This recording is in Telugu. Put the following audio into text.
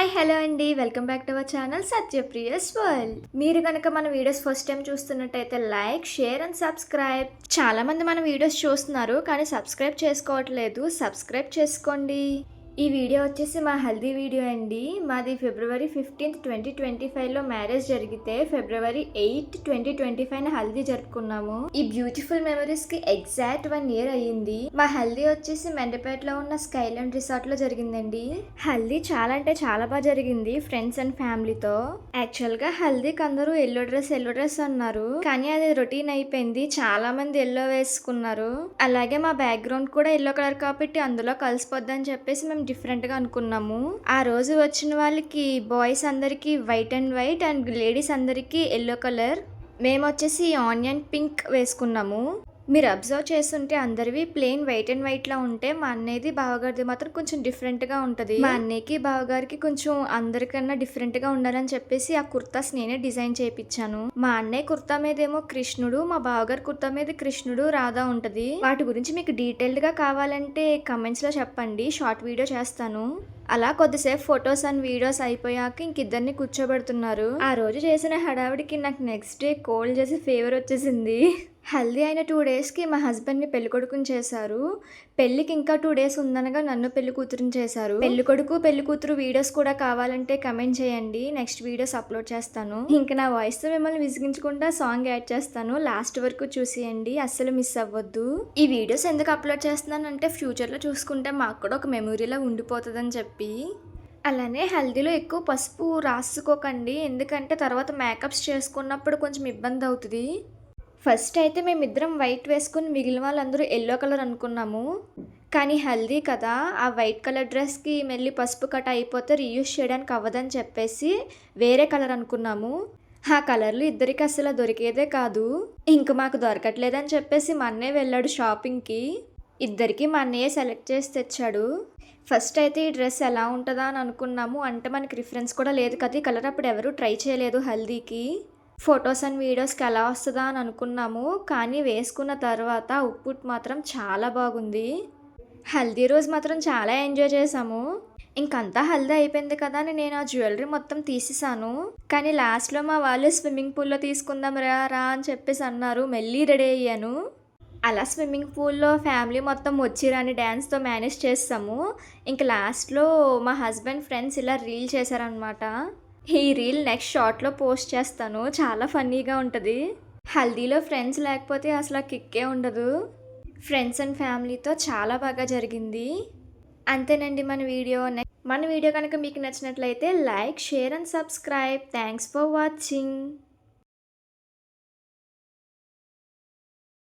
హాయ్ హలో అండి, welcome back to our channel Satyapriya's world. మీరు కనుక మన వీడియోస్ ఫస్ట్ టైం చూస్తున్నట్టయితే లైక్, షేర్ అండ్ సబ్స్క్రైబ్. చాలా మంది మన వీడియోస్ చూస్తున్నారు కానీ సబ్స్క్రైబ్ చేసుకోవట్లేదు. సబ్స్క్రైబ్ చేసుకోండి. ఈ వీడియో వచ్చేసి మా హల్దీ వీడియో అండి. మాది ఫిబ్రవరి 15th 2025లో మ్యారేజ్ జరిగితే ఫిబ్రవరి 8th 2025 హల్దీ జరుపుకున్నాము. ఈ బ్యూటిఫుల్ మెమరీస్ కి ఎగ్జాక్ట్ 1 year అయ్యింది. మా హల్దీ వచ్చేసి మెండపేటలో ఉన్న స్కైలాండ్ రిసార్ట్ లో జరిగిందండి. హల్దీ చాలా అంటే చాలా బాగా జరిగింది ఫ్రెండ్స్ అండ్ ఫ్యామిలీతో. యాక్చువల్ గా హల్దీకి అందరూ ఎల్లో డ్రెస్ అన్నారు, కానీ అది రొటీన్ అయిపోయింది. చాలా మంది ఎల్లో వేసుకున్నారు. అలాగే మా బ్యాక్గ్రౌండ్ కూడా ఎల్లో కలర్ కాబట్టి అందులో కలిసిపోద్దని చెప్పేసి మేము డిఫరెంట్ గా అనుకున్నాము. ఆ రోజు వచ్చిన వాళ్ళకి బాయ్స్ అందరికి వైట్ అండ్ లేడీస్ అందరికి ఎల్లో కలర్. మేము వచ్చేసి ఆనియన్ పింక్ వేసుకున్నాము. మీరు అబ్జర్వ్ చేస్తుంటే అందరివి ప్లెయిన్ వైట్ లా ఉంటే మా అన్నయ్యది బావగారిది మాత్రం కొంచెం డిఫరెంట్ గా ఉంటది. మా అన్నయ్యకి బావగారికి కొంచెం అందరికన్నా డిఫరెంట్ గా ఉండాలని చెప్పేసి ఆ కుర్తాస్ నేనే డిజైన్ చేయించాను. మా అన్నయ్య కుర్తా మీద ఏమో కృష్ణుడు, మా బావగారి కుర్తా మీద కృష్ణుడు, రాధా ఉంటది. వాటి గురించి మీకు డీటెయిల్డ్ గా కావాలంటే కమెంట్స్ లో చెప్పండి, షార్ట్ వీడియో చేస్తాను. అలా కొద్దిసేపు ఫొటోస్ అండ్ వీడియోస్ అయిపోయాక ఇంకిద్దరిని కూర్చోబెడుతున్నారు. ఆ రోజు చేసిన హడావిడికి నాకు నెక్స్ట్ డే కోల్డ్ చేసి ఫీవర్ వచ్చేసింది. హల్దీ అయిన 2 daysకి మా హస్బెండ్ని పెళ్ళికొడుకుని చేశారు. పెళ్ళికి ఇంకా 2 days ఉందనగా నన్ను పెళ్లి కూతురుని చేశారు. పెళ్ళికొడుకు పెళ్లి కూతురు వీడియోస్ కూడా కావాలంటే కమెంట్ చేయండి, నెక్స్ట్ వీడియోస్ అప్లోడ్ చేస్తాను. ఇంకా నా వాయిస్తో మిమ్మల్ని విసిగించకుండా సాంగ్ యాడ్ చేస్తాను, లాస్ట్ వరకు చూసేయండి, అస్సలు మిస్ అవ్వద్దు. ఈ వీడియోస్ ఎందుకు అప్లోడ్ చేస్తున్నానంటే ఫ్యూచర్లో చూసుకుంటే మాకు కూడా ఒక మెమొరీలా ఉండిపోతుందని చెప్పి. అలానే హల్దీలో ఎక్కువ పసుపు రాసుకోకండి, ఎందుకంటే తర్వాత మేకప్స్ చేసుకున్నప్పుడు కొంచెం ఇబ్బంది అవుతుంది. ఫస్ట్ అయితే మేమిద్దరం వైట్ వేసుకుని మిగిలిన వాళ్ళందరూ ఎల్లో కలర్ అనుకున్నాము. కానీ హల్దీ కదా, ఆ వైట్ కలర్ డ్రెస్కి మళ్ళీ పసుపు కట్ అయిపోతే రీయూజ్ చేయడానికి అవ్వదని చెప్పేసి వేరే కలర్ అనుకున్నాము. ఆ కలర్లు ఇద్దరికి అసలు దొరికేదే కాదు. ఇంక మాకు దొరకట్లేదని చెప్పేసి మా అన్నయ్య వెళ్ళాడు షాపింగ్కి. ఇద్దరికి మా అన్నయ్య సెలెక్ట్ చేసి తెచ్చాడు. ఫస్ట్ అయితే ఈ డ్రెస్ ఎలా ఉంటుందా అని అనుకున్నాము, అంటే మనకి రిఫరెన్స్ కూడా లేదు కదా, ఈ కలర్ అప్పుడు ఎవరు ట్రై చేయలేదు హల్దీకి. ఫొటోస్ అండ్ వీడియోస్కి ఎలా వస్తుందా అని అనుకున్నాము, కానీ వేసుకున్న తర్వాత అవుట్పుట్ మాత్రం చాలా బాగుంది. హల్దీ రోజు మాత్రం చాలా ఎంజాయ్ చేసాము. ఇంకంతా హల్దీ అయిపోయింది కదా అని నేను ఆ జ్యువెలరీ మొత్తం తీసేసాను. కానీ లాస్ట్లో మా వాళ్ళు స్విమ్మింగ్ పూల్లో తీసుకుందాం రా అని చెప్పేసి అన్నారు, మళ్ళీ రెడీ అయ్యాను. అలా స్విమ్మింగ్ పూల్లో ఫ్యామిలీ మొత్తం వచ్చిరాని డ్యాన్స్తో మేనేజ్ చేస్తాము. ఇంక లాస్ట్లో మా హస్బెండ్ ఫ్రెండ్స్ ఇలా రీల్ చేశారనమాట. ఈ రీల్ నెక్స్ట్ షార్ట్లో పోస్ట్ చేస్తాను, చాలా ఫన్నీగా ఉంటుంది. హల్దీలో ఫ్రెండ్స్ లేకపోతే అసలు కిక్కే ఉండదు. ఫ్రెండ్స్ అండ్ ఫ్యామిలీతో చాలా బాగా జరిగింది. అంతేనండి మన వీడియో కనుక మీకు నచ్చినట్లయితే like, share and subscribe. Thanks for watching.